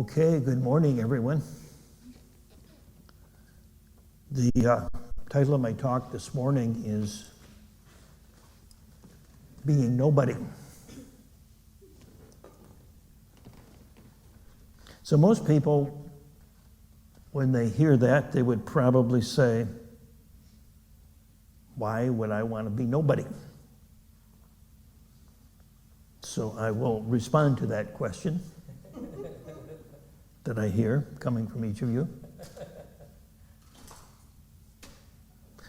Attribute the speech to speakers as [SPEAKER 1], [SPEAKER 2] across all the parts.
[SPEAKER 1] Okay, good morning, everyone. The title of my talk this morning is Being Nobody. So most people, when they hear that, they would probably say, why would I want to be nobody? So I will respond to that question that I hear coming from each of you.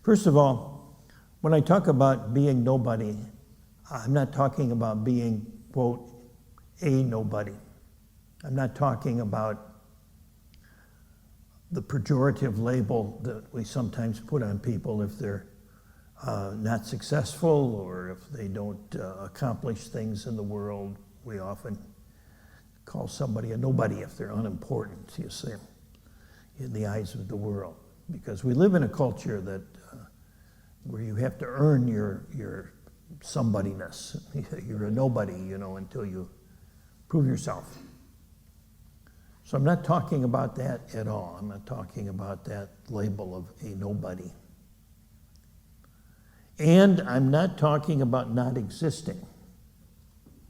[SPEAKER 1] First of all, when I talk about being nobody, I'm not talking about being, quote, a nobody. I'm not talking about the pejorative label that we sometimes put on people if they're not successful or if they don't accomplish things in the world. We often call somebody a nobody if they're unimportant, you see, in the eyes of the world. Because we live in a culture that where you have to earn your somebodyness. You're a nobody, until you prove yourself. So I'm not talking about that at all. I'm not talking about that label of a nobody. And I'm not talking about not existing.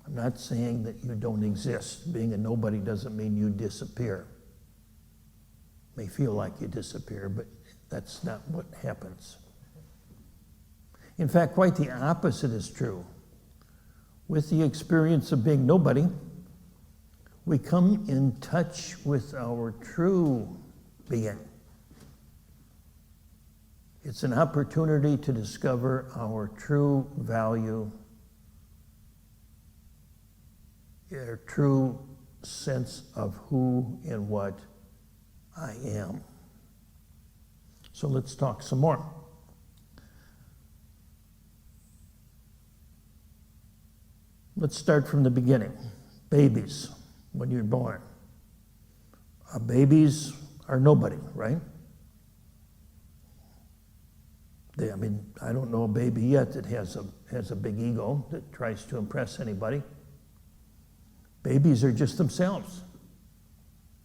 [SPEAKER 1] I'm not saying that you don't exist. Being a nobody doesn't mean you disappear. It may feel like you disappear, but that's not what happens. In fact, quite the opposite is true. With the experience of being nobody, we come in touch with our true being. It's an opportunity to discover our true value, our true sense of who and what I am. So let's talk some more. Let's start from the beginning. Babies, when you're born. Babies are nobody, right? I don't know a baby yet that has a big ego that tries to impress anybody. Babies are just themselves.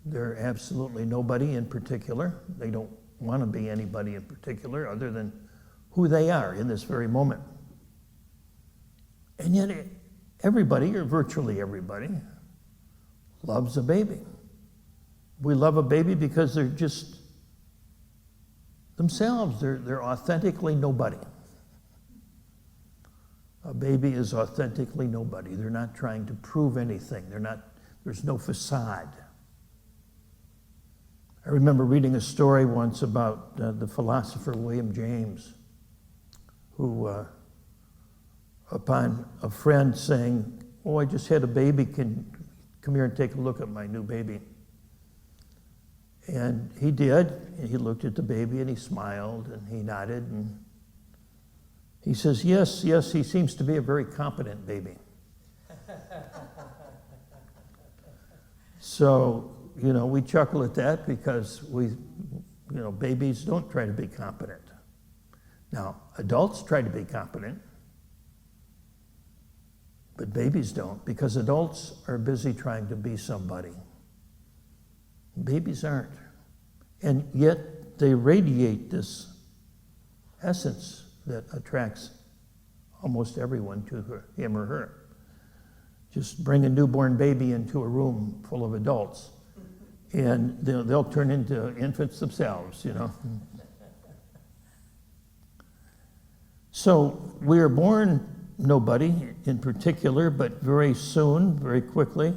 [SPEAKER 1] They're absolutely nobody in particular. They don't want to be anybody in particular other than who they are in this very moment. And yet everybody, or virtually everybody, loves a baby. We love a baby because they're just themselves. They're authentically nobody. A baby is authentically nobody. They're not trying to prove anything. There's no facade. I remember reading a story once about the philosopher William James, who, upon a friend saying, "Oh, I just had a baby, come here and take a look at my new baby." And he did, and he looked at the baby and he smiled and he nodded and he says, yes, he seems to be a very competent baby. So, we chuckle at that because babies don't try to be competent. Now, adults try to be competent, but babies don't, because adults are busy trying to be somebody. Babies aren't. And yet they radiate this essence that attracts almost everyone to him or her. Just bring a newborn baby into a room full of adults, and they'll turn into infants themselves, So we are born nobody in particular, but very soon, very quickly,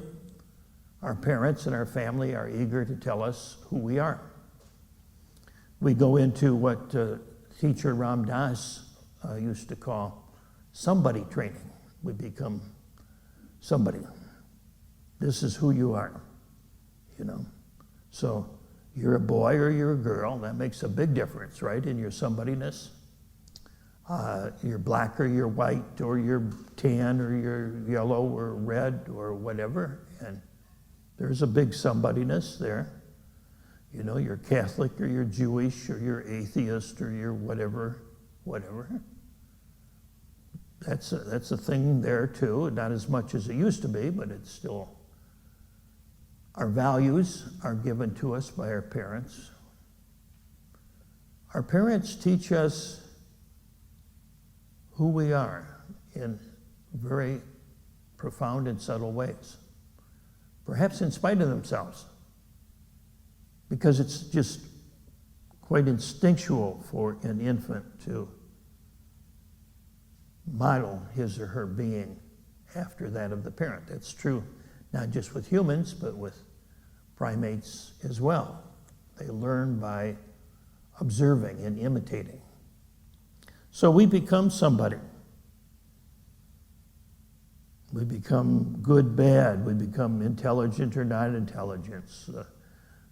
[SPEAKER 1] our parents and our family are eager to tell us who we are. We go into what teacher Ram Dass used to call somebody training. We become somebody. This is who you are, So you're a boy or you're a girl. That makes a big difference, right, in your somebodyness. You're black or you're white or you're tan or you're yellow or red or whatever. And there's a big somebodyness there. You're Catholic or you're Jewish or you're atheist or you're whatever. That's a thing there too. Not as much as it used to be, but it's still Our values are given to us by our parents. Our parents teach us who we are in very profound and subtle ways, perhaps in spite of themselves, because it's just quite instinctual for an infant to model his or her being after that of the parent. That's true not just with humans, but with primates as well. They learn by observing and imitating. So we become somebody. We become good, bad. We become intelligent or not intelligent,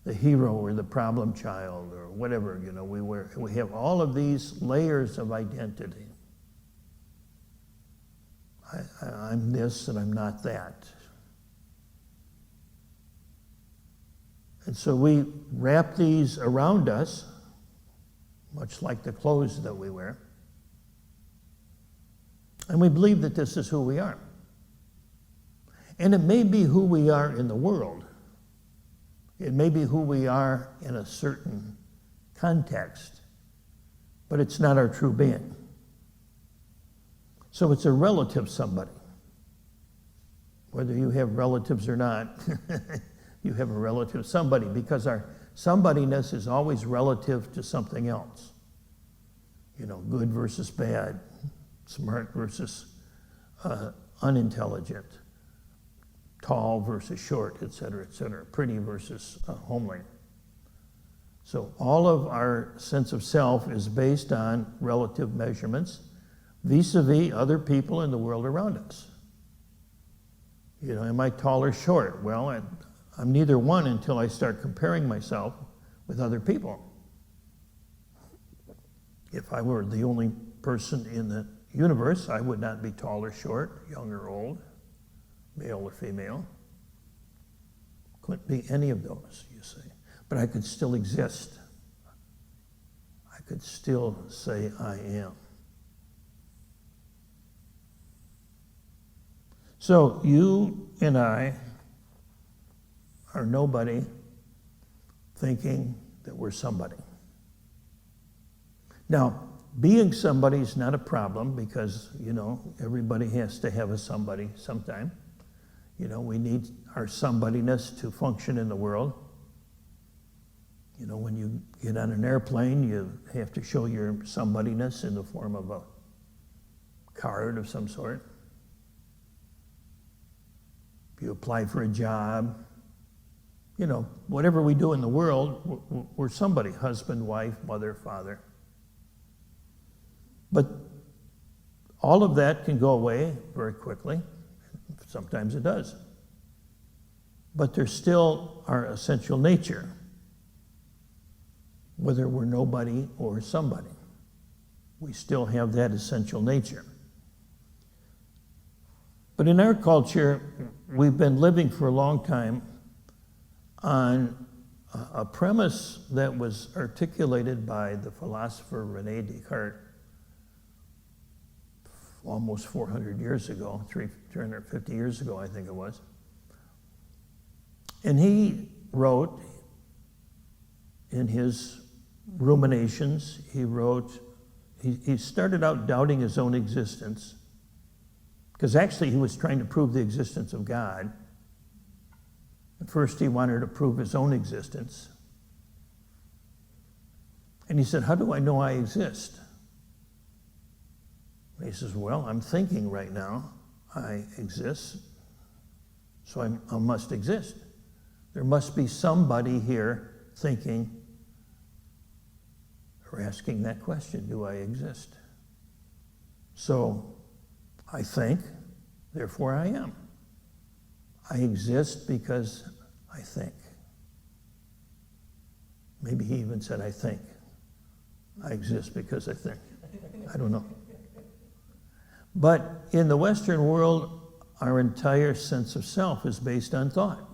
[SPEAKER 1] the hero or the problem child or whatever. You know, we have all of these layers of identity. I'm this and I'm not that. And so we wrap these around us, much like the clothes that we wear, and we believe that this is who we are. And it may be who we are in the world. It may be who we are in a certain context, but it's not our true being. So it's a relative somebody. Whether you have relatives or not, you have a relative somebody, because our somebodyness is always relative to something else. You know, good versus bad, smart versus unintelligent, tall versus short, et cetera, pretty versus homely. So all of our sense of self is based on relative measurements vis-a-vis other people in the world around us. You know, am I tall or short? Well, I'm neither one until I start comparing myself with other people. If I were the only person in the universe, I would not be tall or short, young or old, male or female. Couldn't be any of those, you see. But I could still exist. I could still say I am. So you and I are nobody thinking that we're somebody. Now, being somebody is not a problem because, you know, everybody has to have a somebody sometime. You know, we need our somebodyness to function in the world. You know, when you get on an airplane, you have to show your somebodyness in the form of a card of some sort. If you apply for a job, you know, whatever we do in the world, we're somebody, husband, wife, mother, father. But all of that can go away very quickly. Sometimes it does. But there's still our essential nature, whether we're nobody or somebody. We still have that essential nature. But in our culture, we've been living for a long time on a premise that was articulated by the philosopher René Descartes almost 400 years ago, 350 years ago, I think it was. And he wrote in his ruminations, he started out doubting his own existence, because actually he was trying to prove the existence of God. At first he wanted to prove his own existence. And he said, how do I know I exist? And he says, well, I'm thinking right now. I exist, so I must exist. There must be somebody here thinking or asking that question, do I exist? So I think, therefore I am. I exist because I think. Maybe he even said, I think. I exist because I think. I don't know. But in the Western world, our entire sense of self is based on thought.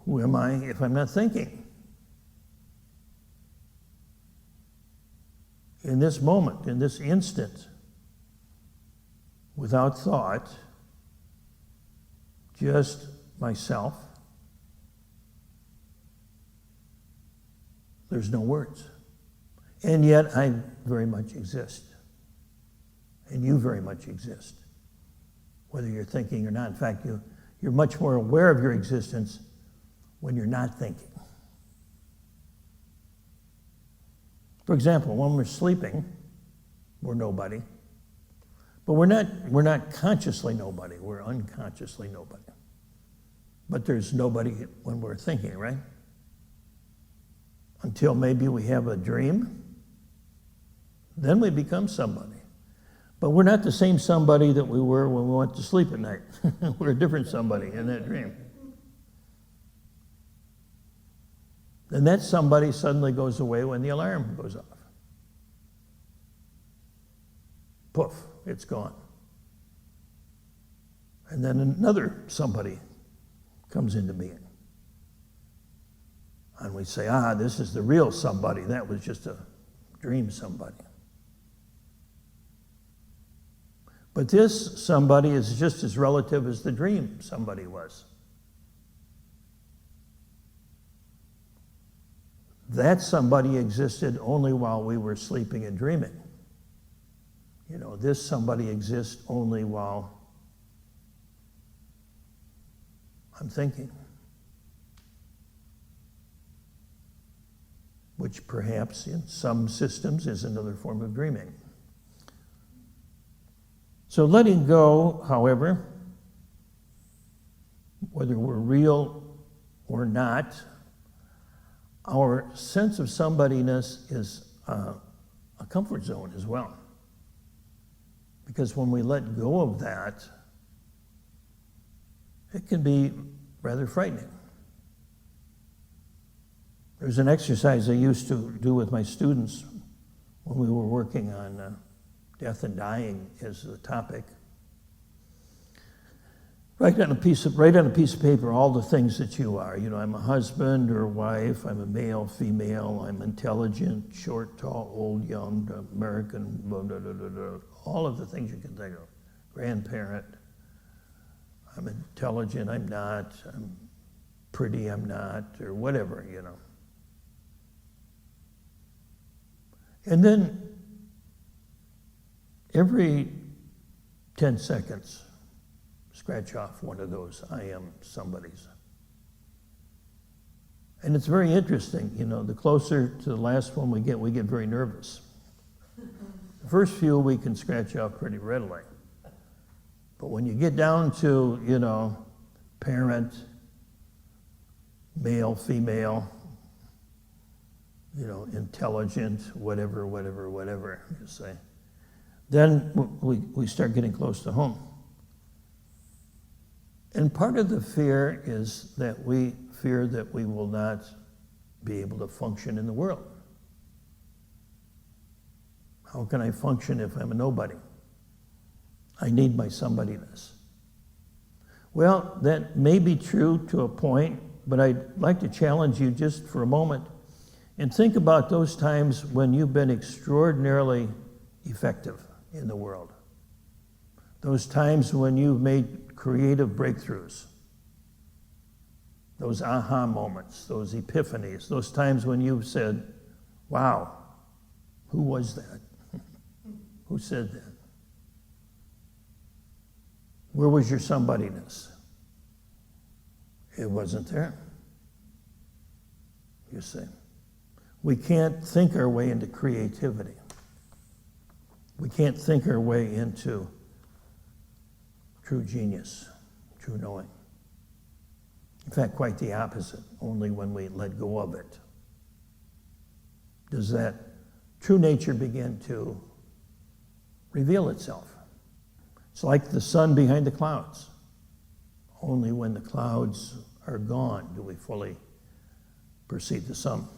[SPEAKER 1] Who am I if I'm not thinking? In this moment, in this instant, without thought, just myself, there's no words. And yet I very much exist. And you very much exist, whether you're thinking or not. In fact, you're much more aware of your existence when you're not thinking. For example, when we're sleeping, we're nobody. But we're not consciously nobody, we're unconsciously nobody. But there's nobody when we're thinking, right? Until maybe we have a dream, then we become somebody. But we're not the same somebody that we were when we went to sleep at night. We're a different somebody in that dream. And that somebody suddenly goes away when the alarm goes off. Poof, it's gone. And then another somebody comes into being. And we say, this is the real somebody. That was just a dream somebody. But this somebody is just as relative as the dream somebody was. That somebody existed only while we were sleeping and dreaming. This somebody exists only while I'm thinking. Which perhaps in some systems is another form of dreaming. So letting go, however, whether we're real or not, our sense of somebodyness is a comfort zone as well. Because when we let go of that, it can be rather frightening. There's an exercise I used to do with my students when we were working on death and dying as the topic. Write on a piece of paper all the things that you are. I'm a husband or wife, I'm a male, female, I'm intelligent, short, tall, old, young, American, blah, blah, blah, blah, blah. All of the things you can think of. Grandparent, I'm intelligent, I'm not, I'm pretty, I'm not, or whatever, And then every 10 seconds, scratch off one of those I am somebody's. And it's very interesting, the closer to the last one we get very nervous. The first few we can scratch off pretty readily. But when you get down to, parent, male, female, intelligent, whatever, you say, then we start getting close to home. And part of the fear is that we fear that we will not be able to function in the world. How can I function if I'm a nobody? I need my somebodyness. Well, that may be true to a point, but I'd like to challenge you just for a moment and think about those times when you've been extraordinarily effective in the world. Those times when you've made creative breakthroughs. Those aha moments, those epiphanies, those times when you've said, wow, who was that? Who said that? Where was your somebodyness? It wasn't there. You see. We can't think our way into creativity. We can't think our way into true genius, true knowing. In fact, quite the opposite. Only when we let go of it does that true nature begin to reveal itself. It's like the sun behind the clouds. Only when the clouds are gone do we fully perceive the sun.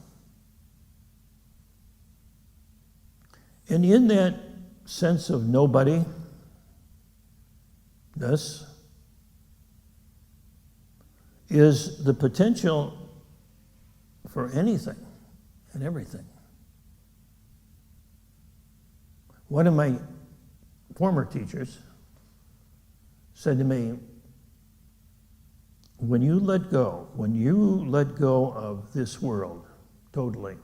[SPEAKER 1] And in that sense of nobody-ness is the potential for anything and everything. One of my former teachers said to me, when you let go of this world totally,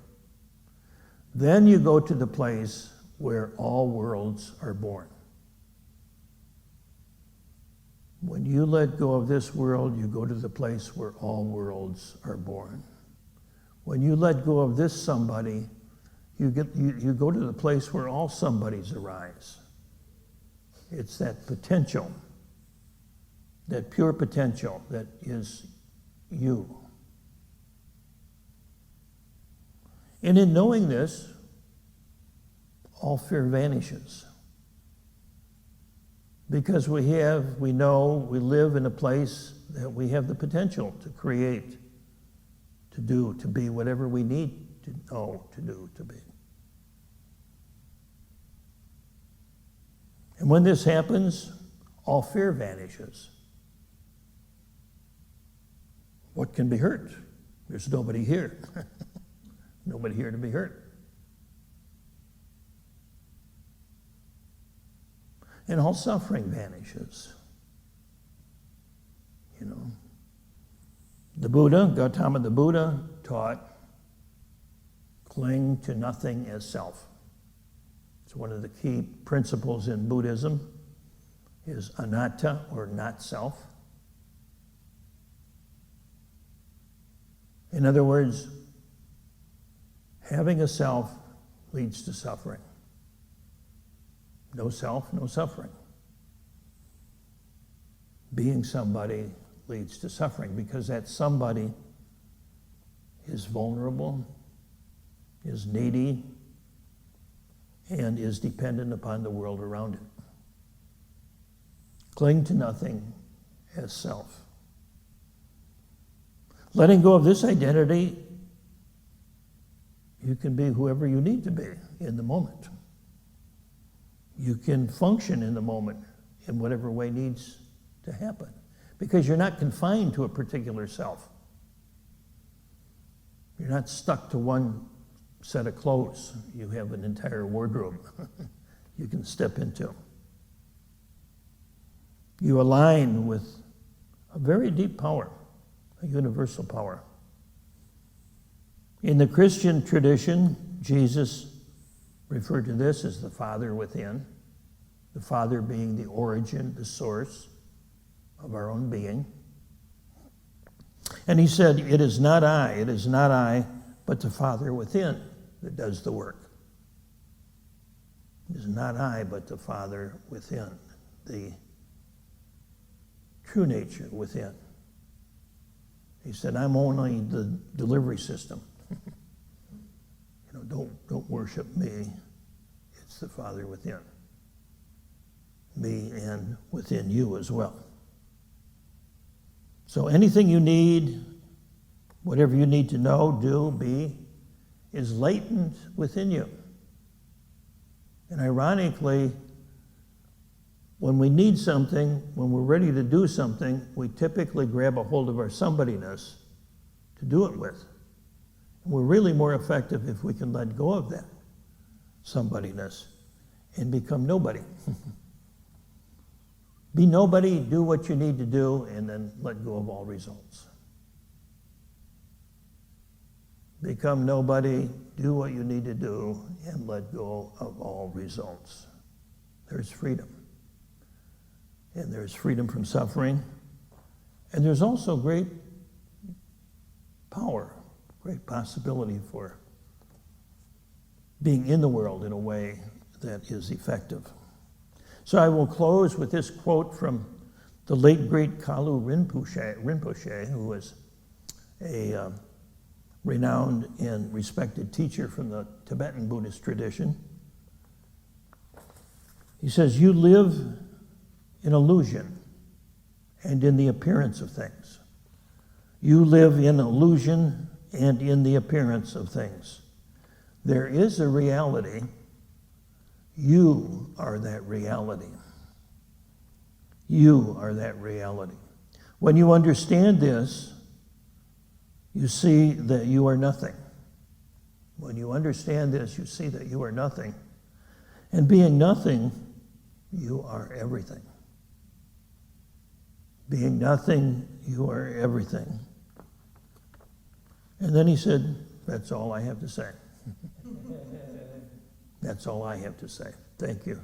[SPEAKER 1] then you go to the place where all worlds are born. When you let go of this world, you go to the place where all worlds are born. When you let go of this somebody, you go to the place where all somebodies arise. It's that potential, that pure potential that is you. And in knowing this, all fear vanishes. Because we know, we live in a place that we have the potential to create, to do, to be whatever we need to know, to do, to be. And when this happens, all fear vanishes. What can be hurt? There's nobody here. Nobody here to be hurt. And all suffering vanishes. You know. The Buddha, Gautama the Buddha, taught, cling to nothing as self. It's one of the key principles in Buddhism, is anatta, or not self. In other words, having a self leads to suffering. No self, no suffering. Being somebody leads to suffering because that somebody is vulnerable, is needy, and is dependent upon the world around it. Cling to nothing as self. Letting go of this identity, you can be whoever you need to be in the moment. You can function in the moment in whatever way needs to happen because you're not confined to a particular self. You're not stuck to one set of clothes. You have an entire wardrobe you can step into. You align with a very deep power, a universal power. In the Christian tradition, Jesus referred to this as the Father within, the Father being the origin, the source of our own being. And he said, it is not I, but the Father within that does the work. It is not I, but the Father within, the true nature within. He said, I'm only the delivery system. Don't worship me. It's the Father within. Me and within you as well. So anything you need, whatever you need to know, do, be, is latent within you. And ironically, when we need something, when we're ready to do something, we typically grab a hold of our somebodyness to do it with. And we're really more effective if we can let go of that somebodyness and become nobody. Be nobody, do what you need to do, and then let go of all results. Become nobody, do what you need to do, and let go of all results. There's freedom. And there's freedom from suffering. And there's also great power, great possibility for being in the world in a way that is effective. So I will close with this quote from the late, great Kalu Rinpoche, who was a renowned and respected teacher from the Tibetan Buddhist tradition. He says, you live in illusion and in the appearance of things. You live in illusion and in the appearance of things. There is a reality. You are that reality. You are that reality. When you understand this, you see that you are nothing. When you understand this, you see that you are nothing. And being nothing, you are everything. Being nothing, you are everything. And then he said, that's all I have to say. That's all I have to say. Thank you.